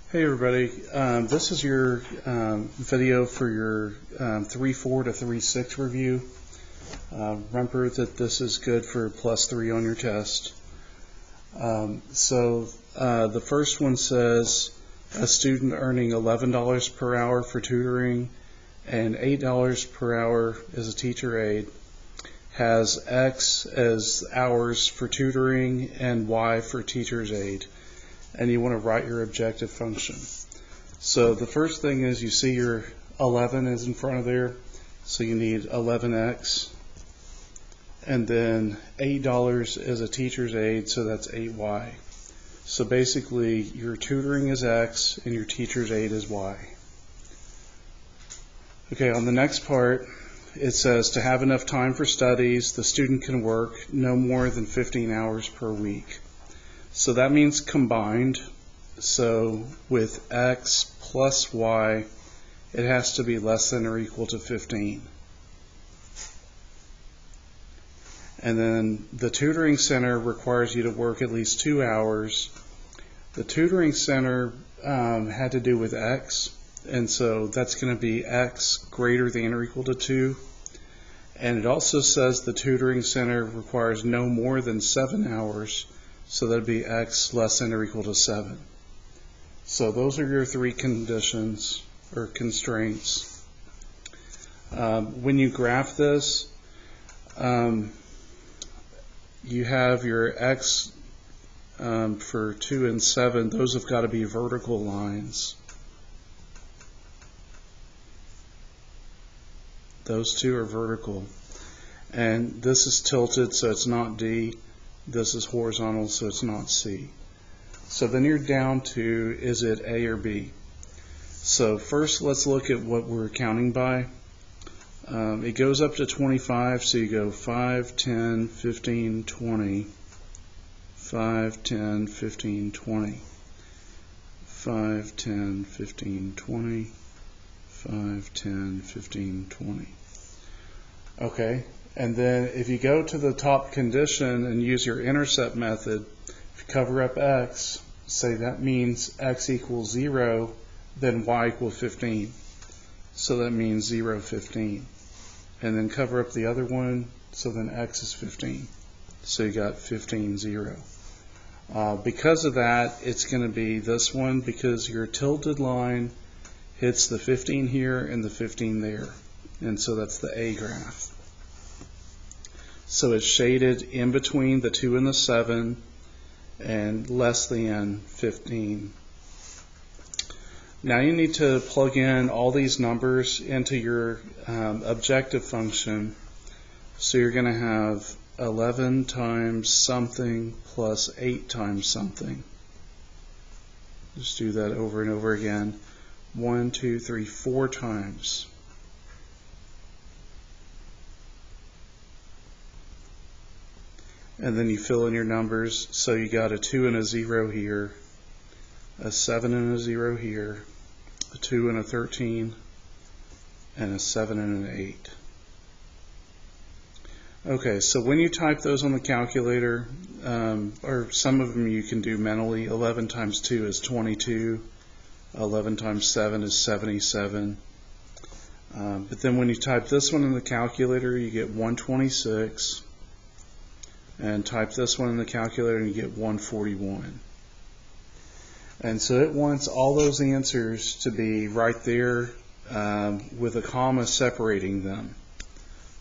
Hey everybody, this is your video for your 3.4 to 3.6 review. Remember that this is good for +3 on your test. The first one says a student earning $11 per hour for tutoring and $8 per hour as a teacher aide has X as hours for tutoring and Y for teacher's aide. And you want to write your objective function. So the first thing is you see your 11 is in front of there, so you need 11x, and then $8 is a teacher's aide, so that's 8y. So basically your tutoring is x and your teacher's aide is y. Okay, on the next part it says to have enough time for studies, the student can work no more than 15 hours per week. So that means combined. So with x plus y, it has to be less than or equal to 15. And then the tutoring center requires you to work at least 2 hours. The tutoring center had to do with x, and so that's going to be x greater than or equal to 2. And it also says the tutoring center requires no more than 7 hours. So that would be x less than or equal to 7. So those are your three conditions or constraints. When you graph this, you have your x for 2 and 7. Those have got to be vertical lines. Those two are vertical. And this is tilted, so it's not D. This is horizontal, so it's not C. So then you're down to, is it A or B? So first let's look at what we're counting by. It goes up to 25, so you go 5, 10, 15, 20. 5, 10, 15, 20. 5, 10, 15, 20. 5, 10, 15, 20. Okay. And then if you go to the top condition and use your intercept method, if you cover up x, say that means x equals 0, then y equals 15. So that means 0, 15. And then cover up the other one, so then x is 15. So you got 15, 0. Because of that, it's going to be this one, because your tilted line hits the 15 here and the 15 there. And so that's the A graph. So it's shaded in between the 2 and the 7 and less than 15. Now you need to plug in all these numbers into your objective function. So you're going to have 11 times something plus 8 times something. Just do that over and over again. 1, 2, 3, 4 times. And then you fill in your numbers. So you got a 2 and a 0 here, a 7 and a 0 here, a 2 and a 13, and a 7 and an 8. Okay, so when you type those on the calculator, or some of them you can do mentally, 11 times 2 is 22, 11 times 7 is 77. But then when you type this one in the calculator, you get 126. And type this one in the calculator and you get 141. And so it wants all those answers to be right there with a comma separating them.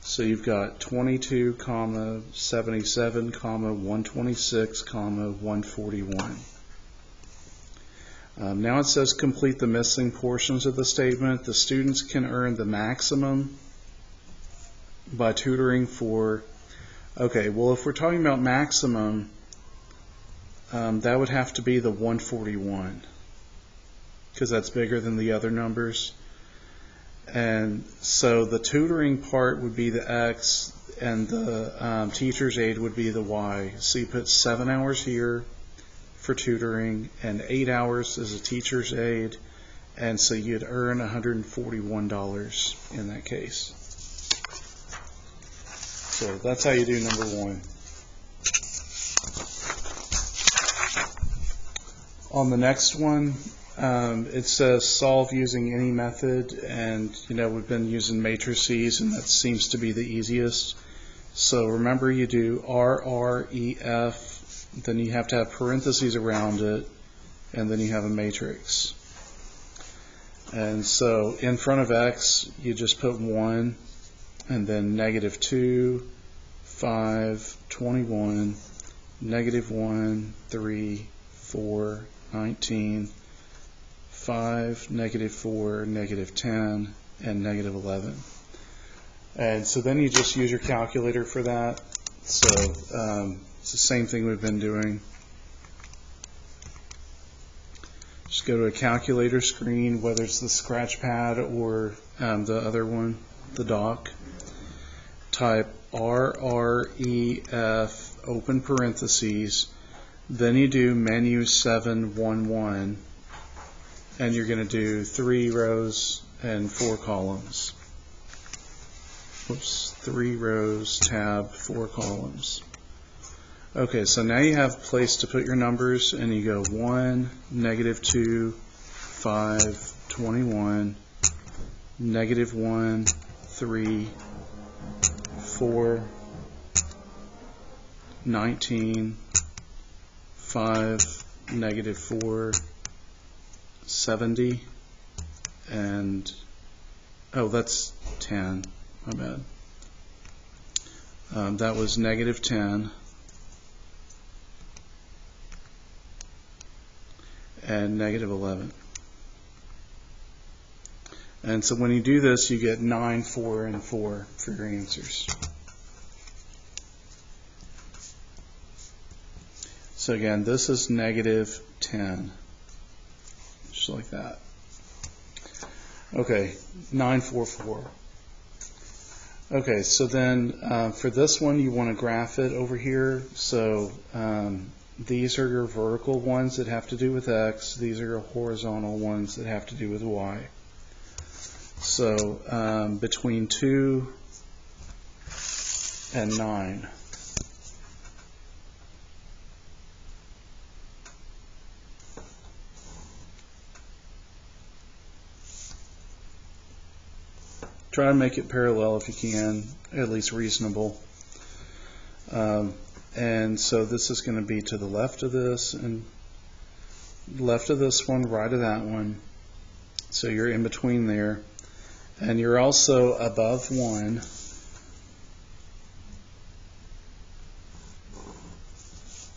So you've got 22, 77, 126, 141. Now it says complete the missing portions of the statement. The students can earn the maximum by tutoring for. Okay, well, if we're talking about maximum, that would have to be the 141, because that's bigger than the other numbers. And so the tutoring part would be the x, and the teacher's aide would be the y. So you put 7 hours here for tutoring, and 8 hours as a teacher's aide, and so you'd earn $141 in that case. So that's how you do number 1. On the next one, It says solve using any method, and we've been using matrices, and that seems to be the easiest. So remember, you do RREF, then you have to have parentheses around it, and then you have a matrix. And so in front of x, you just put 1, and then -2, 5, 21, -1, 3, 4, 19, 5, -4, -10, and -11. And so then you just use your calculator for that. So it's the same thing we've been doing. Just go to a calculator screen, whether it's the scratch pad or the other one, the dock. Type RREF, open parentheses, then you do menu 711, and you're going to do 3 rows and 4 columns. Oops, 3 rows, tab, 4 columns. Okay, so now you have a place to put your numbers, and you go 1, -2, 5, 21, -1, 3, 4, 19, 5, -4, 70, and, oh, that's 10, my bad. That was -10, and -11. And so when you do this, you get 9, 4, and 4 for your answers. So again, this is -10, just like that. Okay, 9, 4, 4. Okay, so then for this one, you want to graph it over here. So these are your vertical ones that have to do with x. These are your horizontal ones that have to do with y. So between 2 and 9. Try to make it parallel if you can, at least reasonable. And so this is going to be to the left of this, and left of this one, right of that one. So you're in between there. And you're also above 1.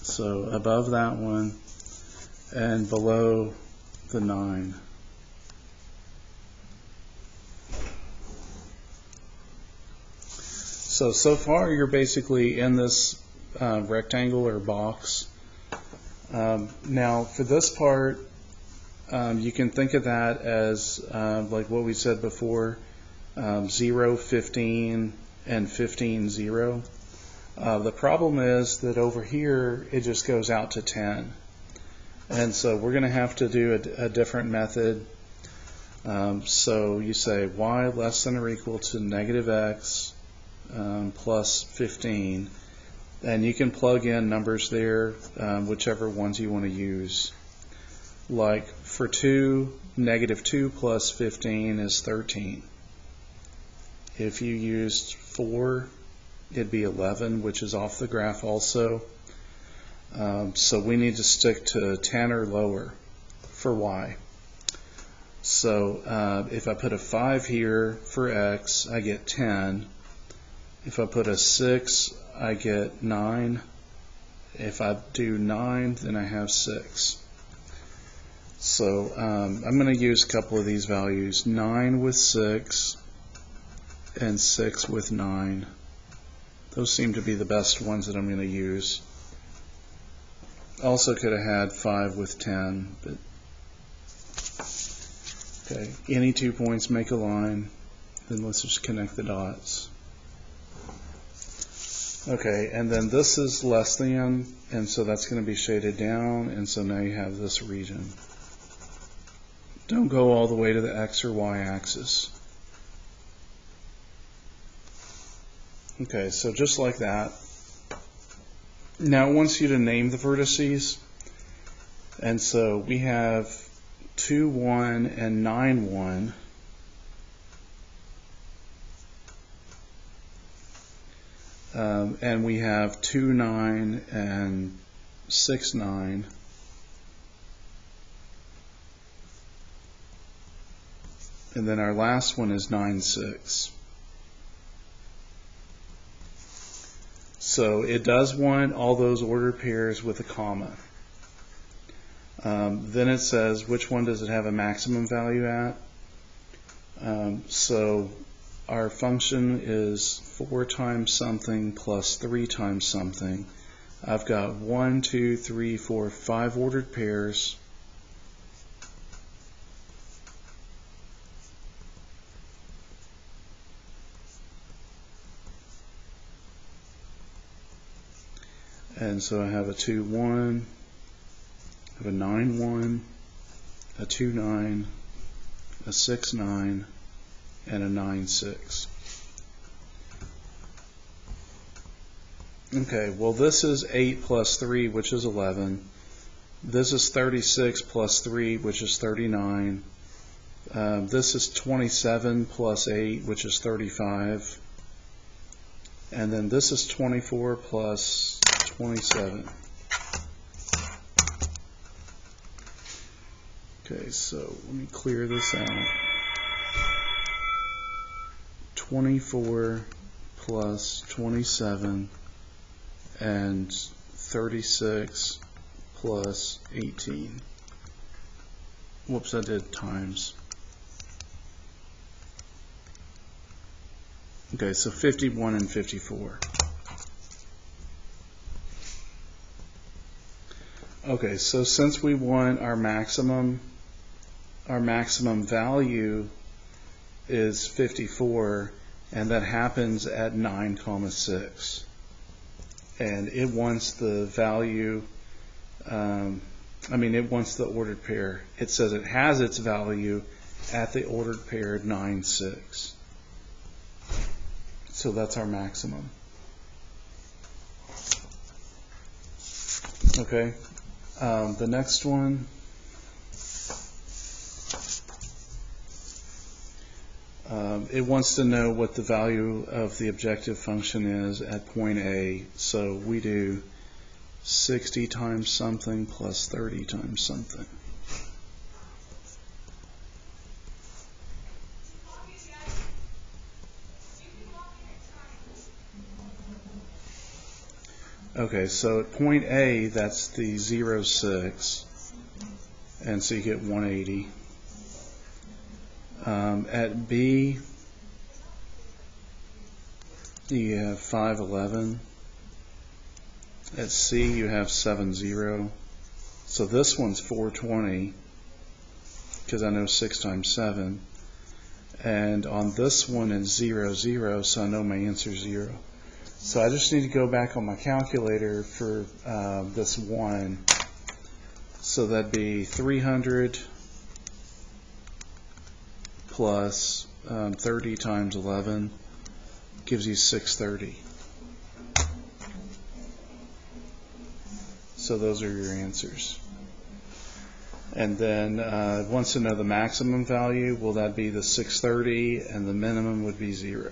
So above that one, and below the 9. So far you're basically in this rectangle or box. Now for this part, you can think of that as like what we said before, 0, 15, and 15, 0. The problem is that over here it just goes out to 10. And so we're going to have to do a different method. So you say y less than or equal to -x plus 15, and you can plug in numbers there, whichever ones you want to use. Like for 2, -2 plus 15 is 13. If you used 4, it'd be 11, which is off the graph also. So we need to stick to 10 or lower for y. So if I put a 5 here for x, I get 10. If I put a 6, I get 9. If I do 9, then I have 6. So I'm going to use a couple of these values, 9 with 6 and 6 with 9. Those seem to be the best ones that I'm going to use. Also could have had 5 with 10, but okay, any 2 points make a line, then let's just connect the dots. Okay, and then this is less than, and so that's going to be shaded down, and so now you have this region. Don't go all the way to the x or y axis. Okay, so just like that. Now it wants you to name the vertices, and so we have 2, 1, and 9, 1. And we have 2, 9, and 6, 9. And then our last one is 9, 6. So it does want all those ordered pairs with a comma. Then it says which one does it have a maximum value at. So our function is 4 times something plus 3 times something. I've got 1, 2, 3, 4, 5 ordered pairs. And so I have a 2, 1, I have a 9, 1, a 2, 9, a 6, 9, and a 9, 6. Okay, well this is 8 plus 3, which is 11. This is 36 plus 3, which is 39. This is 27 plus 8, which is 35. And then this is 24 plus 27. Okay, so let me clear this out. 24 plus 27 and 36 plus 18. Whoops, I did times. Okay, so 51 and 54. Okay, so since we want our maximum value is 54, and that happens at 9, 6. And it wants the value, it wants the ordered pair. It says it has its value at the ordered pair 9, 6. So that's our maximum. Okay, the next one. It wants to know what the value of the objective function is at point A. So we do 60 times something plus 30 times something. Okay, so at point A, that's the 0, 6, and so you get 180. At B, you have 511. At C, you have 70. So this one's 420, because I know 6 times 7. And on this one, it's 0, 0, so I know my answer is 0. So I just need to go back on my calculator for this one. So that'd be 300 plus 30 times 11 gives you 630. So those are your answers. And then it wants to know the maximum value. Well, that'd be the 630, and the minimum would be 0.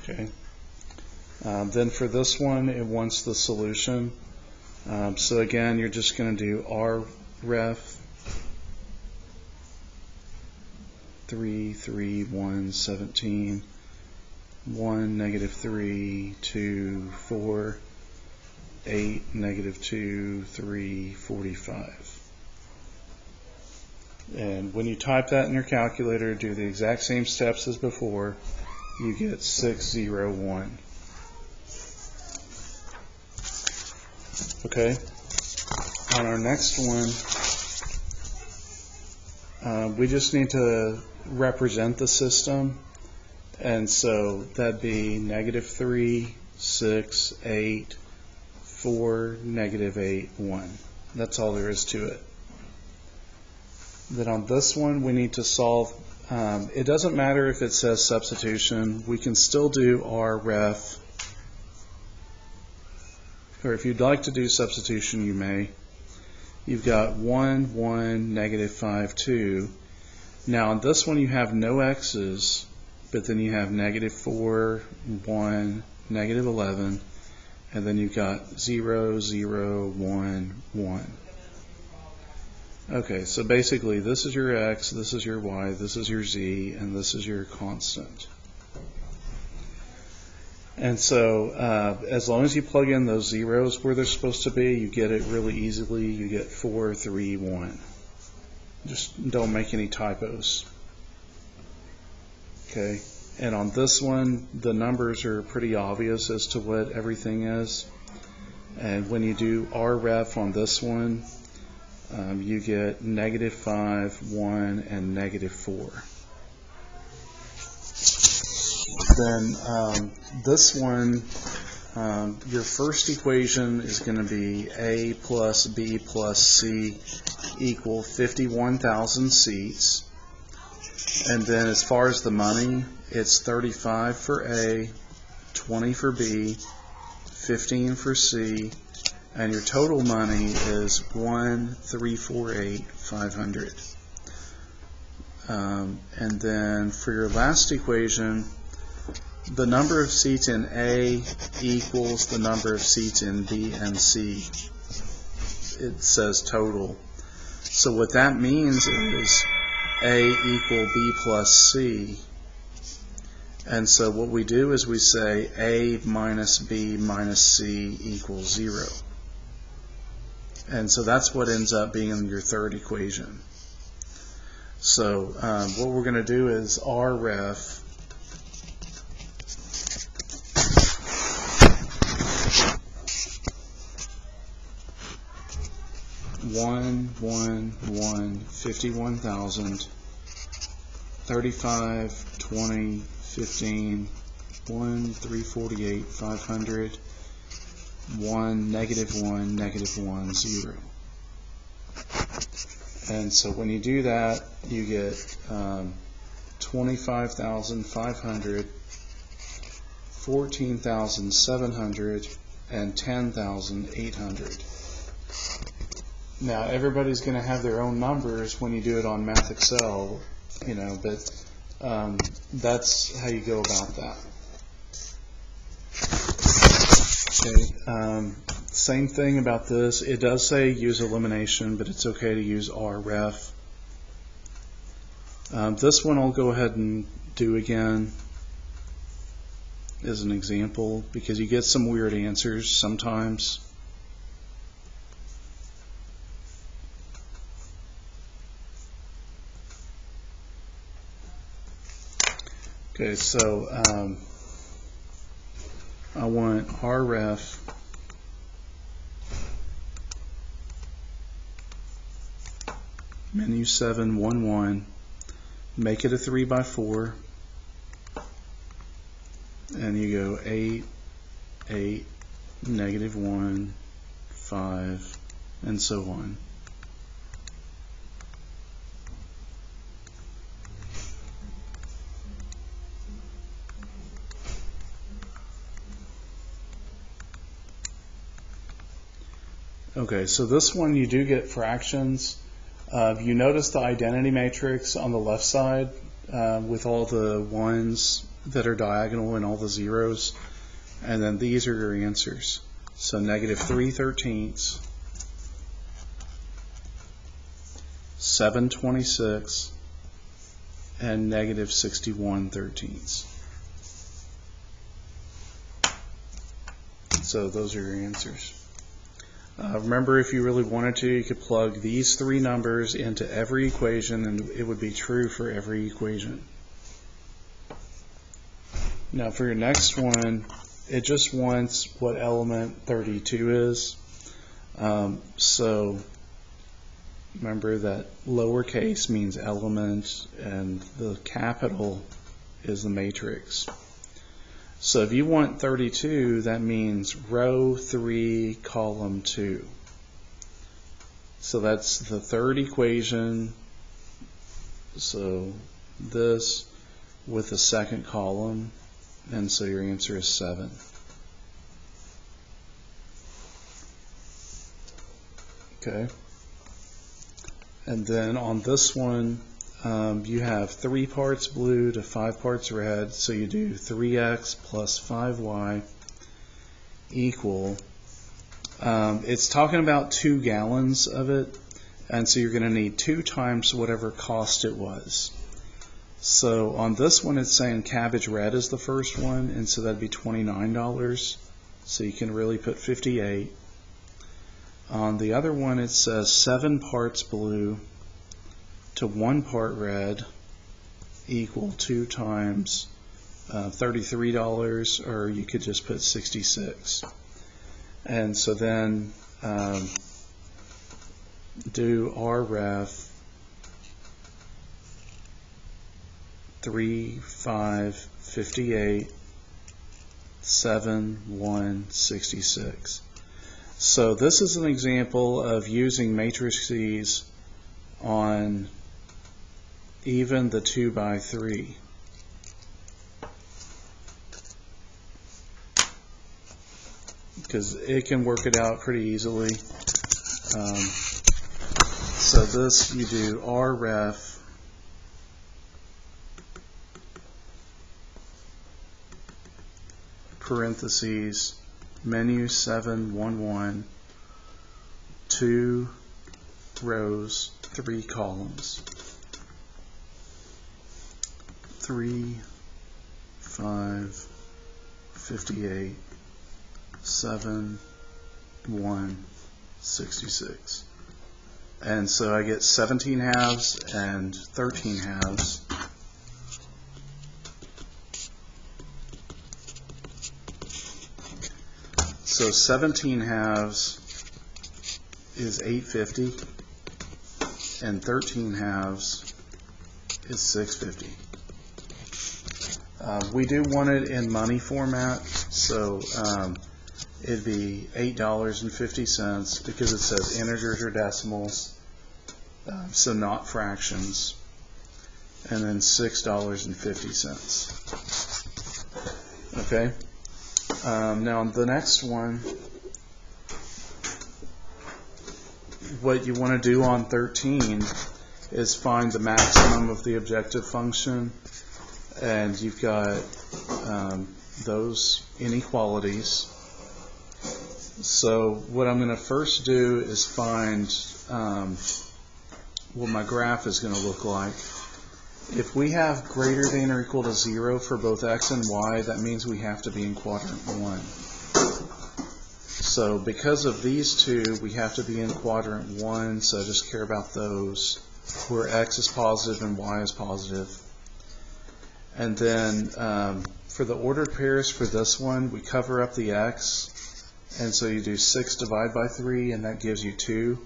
Okay. Then for this one, it wants the solution. So again, you're just going to do R ref 3, 3, 1, 17, 1, negative 3, 2, 4, 8, negative 2, 3, 45. And when you type that in your calculator, do the exact same steps as before, you get 601. Okay. On our next one, we just need to represent the system, and so that'd be negative 3, 6, 8, 4, negative 8, 1. That's all there is to it. Then on this one, we need to solve. It doesn't matter if it says substitution. We can still do R ref, or if you'd like to do substitution, you may. you've got 1, 1, negative 5, 2. Now, in this one, you have no x's, but then you have negative 4, 1, negative 11, and then you've got 0, 0, 1, 1. Okay, so basically this is your x, this is your y, this is your z, and this is your constant. And so as long as you plug in those zeros where they're supposed to be, you get it really easily. You get 4, 3, 1. Just don't make any typos. Okay, and on this one, the numbers are pretty obvious as to what everything is. And when you do RREF on this one, you get negative 5, 1, and negative 4. Then this one, your first equation is going to be A plus B plus C equal 51,000 seats. And then as far as the money, it's 35 for A, 20 for B, 15 for C, and your total money is 1,348,500. And then for your last equation, the number of seats in A equals the number of seats in B and C. It says total. So what that means is A equal B plus C. And so what we do is we say A minus B minus C equals 0. And so that's what ends up being your third equation. So what we're going to do is RREF 1, 1, 1, 51,000, 35, 20, 15, 1, 348, 500, 1, negative 1, negative 1, 0. And so when you do that, you get 25,500, 14,700, and 10,800. Now everybody's going to have their own numbers when you do it on Math Excel, you know, but that's how you go about that. Okay. Same thing about this. It does say use elimination, but it's okay to use RREF. This one I'll go ahead and do again as an example because you get some weird answers sometimes. Okay, so I want RREF menu 711, make it a 3x4, and you go 8, 8, negative 1, 5, and so on. Okay, so this one you do get fractions. You notice the identity matrix on the left side with all the ones that are diagonal and all the zeros, and then these are your answers. So negative 3/13, 7/26, and negative 61/13. So those are your answers. Remember, if you really wanted to, you could plug these three numbers into every equation and it would be true for every equation. Now for your next one, it just wants what element 32 is. So remember that lowercase means element and the capital is the matrix. So if you want 32, that means row 3, column 2. So that's the third equation. So this with the second column, and so your answer is 7. Okay. And then on this one, you have 3 parts blue to 5 parts red, so you do 3x plus 5y equal, it's talking about 2 gallons of it, and so you're going to need 2 times whatever cost it was. So on this one it's saying cabbage red is the first one, and so that'd be $29, so you can really put 58. On the other one it says 7 parts blue to 1 part red equal 2 times $33, or you could just put 66. And so then do RF 3, 5, 58, 7, 1, 66. So this is an example of using matrices on even the 2 by 3. Because it can work it out pretty easily. So this, you do RF parentheses menu 711 2 rows 3 columns 3 5 58 7 1 66, and so I get 17 halves and 13 halves. So 17 halves is 850 and 13 halves is 650. We do want it in money format, so it'd be $8.50 because it says integers or decimals, so not fractions, and then $6.50. Okay. Now the next one, what you want to do on 13 is find the maximum of the objective function, and you've got those inequalities. So what I'm going to first do is find what my graph is going to look like. If we have greater than or equal to 0 for both x and y, that means we have to be in quadrant 1. So because of these two, we have to be in quadrant 1, so I just care about those, where x is positive and y is positive. And then for the ordered pairs for this one, we cover up the x, and so you do 6 divided by 3, and that gives you 2.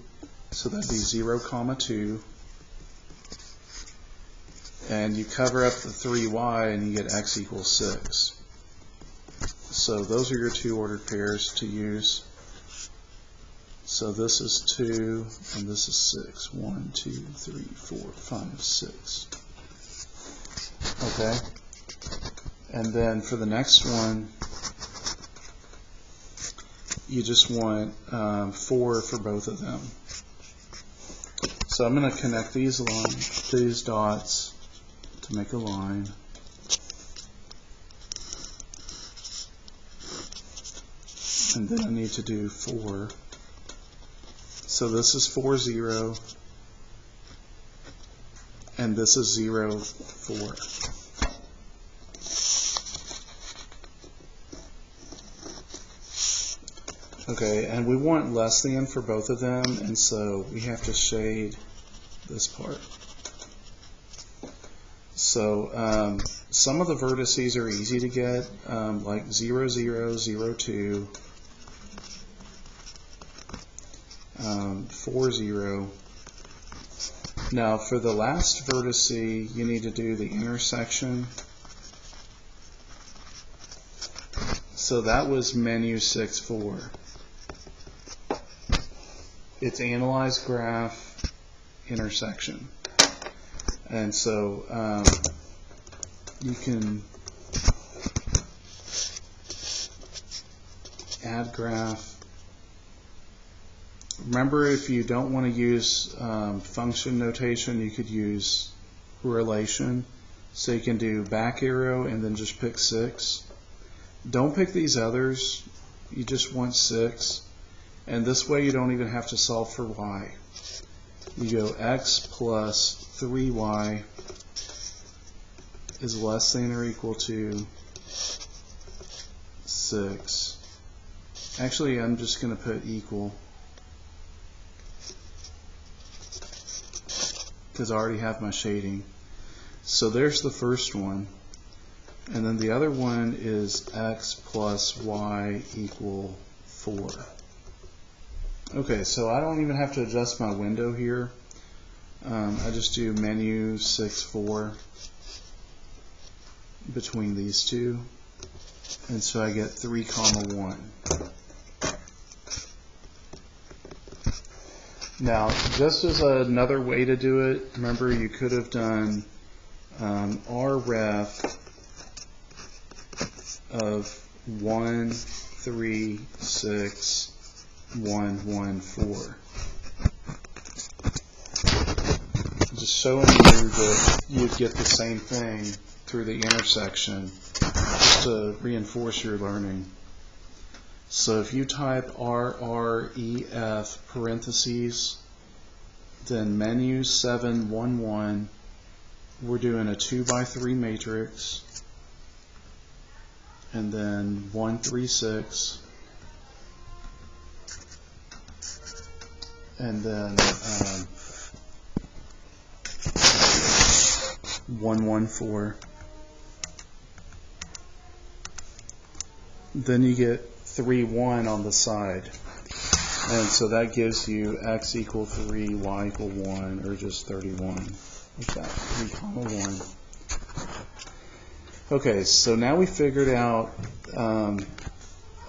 So that'd be 0, 2. And you cover up the 3y, and you get x equals 6. So those are your 2 ordered pairs to use. So this is 2, and this is 6. 1, 2, 3, 4, 5, 6. Okay? And then for the next one, you just want 4 for both of them. So I'm going to connect these dots to make a line. And then I need to do 4. So this is 4, 0, and this is 0, 4. Okay, and we want less than for both of them, and so we have to shade this part. So some of the vertices are easy to get, like 0, 0, 0, 2, 4, 0. Now for the last vertex, you need to do the intersection. So that was menu 6, 4. It's analyze graph intersection. And so you can add graph Remember, if you don't want to use function notation, you could use relation. So you can do back arrow and then just pick 6. Don't pick these others. You just want 6. And this way you don't even have to solve for y. You go x plus 3y is less than or equal to 6. Actually, I'm just going to put equal because I already have my shading. So there's the first one. And then the other one is x plus y equal 4. Okay, so I don't even have to adjust my window here. I just do menu 6, 4 between these two. And so I get 3, 1. Now, just as another way to do it, remember you could have done ref of 1, 3, 6, 1, 1, 4. Just showing you that you'd get the same thing through the intersection just to reinforce your learning. So if you type RREF parentheses, then menu 7, 1, 1, we're doing a 2 by 3 matrix, and then 1, 3, 6, and then 1, 1, 4. Then you get 3, 1 on the side. And so that gives you x equal 3, y equal 1, or just 31. Like that, 3, 1. Okay, so now we figured out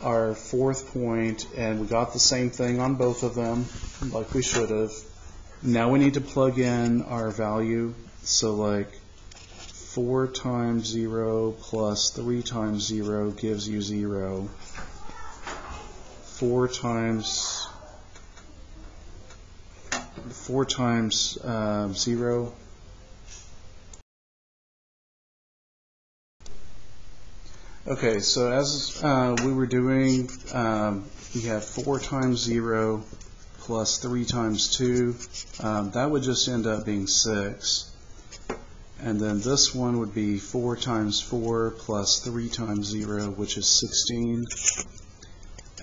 our fourth point, and we got the same thing on both of them, like we should have. Now we need to plug in our value. So like 4 times 0 plus 3 times 0 gives you 0. 4 times 0. Okay, so as we were doing, we have 4 times 0 plus 3 times 2. That would just end up being 6. And then this one would be 4 times 4 plus 3 times 0, which is 16.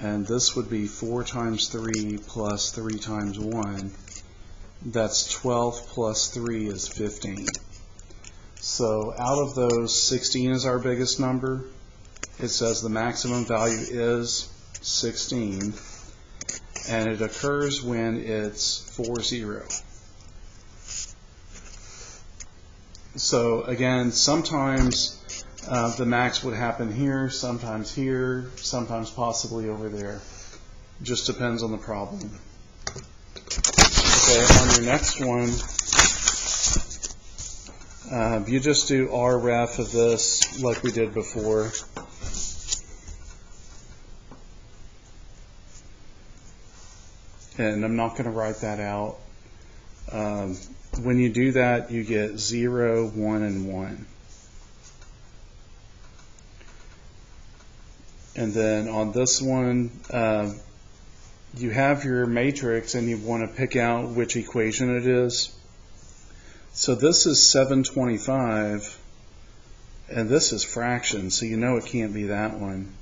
And this would be 4 times 3 plus 3 times 1. That's 12 plus 3 is 15. So out of those, 16 is our biggest number. It says the maximum value is 16. And it occurs when it's 4, 0. So again, sometimes the max would happen here, sometimes possibly over there. Just depends on the problem. Okay, on your next one, you just do RREF of this like we did before. And I'm not going to write that out. When you do that, you get 0, 1, and 1. And then on this one, you have your matrix and you want to pick out which equation it is. So this is 725, and this is fraction, so you know it can't be that one.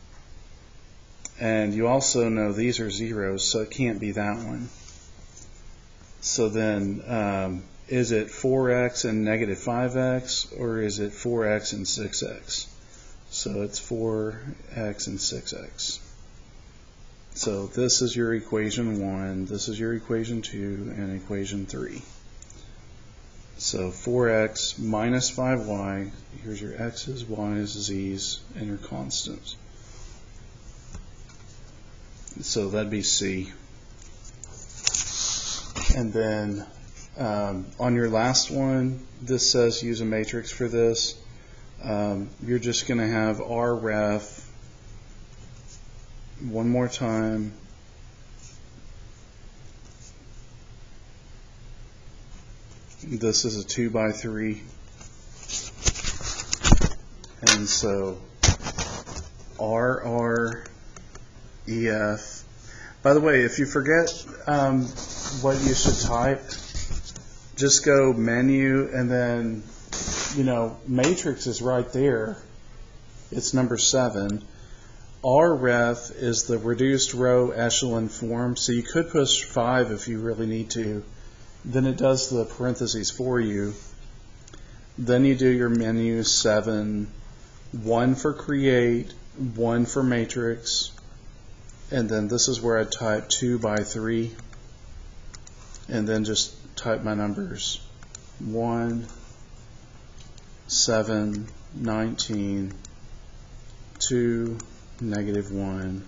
And you also know these are zeros, so it can't be that one. So then, is it 4x and negative 5x, or is it 4x and 6x? So it's 4x and 6x. So this is your equation 1, this is your equation 2, and equation 3. So 4x minus 5y, here's your x's, y's, z's, and your constants. So that'd be C. And then on your last one, this says use a matrix for this. You're just going to have RREF one more time This is a 2 by 3. And so RR, EF. By the way, if you forget what you should type, just go menu and then, matrix is right there. It's number 7. RREF is the reduced row echelon form, so you could push 5 if you really need to. Then it does the parentheses for you. Then you do your menu 7, 1 for create, 1 for matrix, and then this is where I type 2 by 3, and then just type my numbers 1, 7, 19, 2, -1,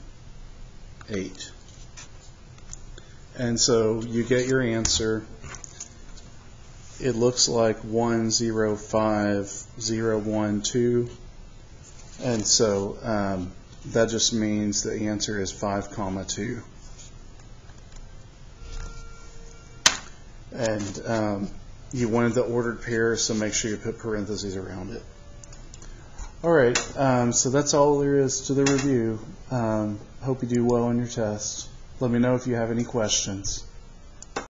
8. And so you get your answer. It looks like 105012, and so that just means the answer is 5,2. And you wanted the ordered pair, so make sure you put parentheses around it. All right, so that's all there is to the review. Hope you do well on your test. Let me know if you have any questions.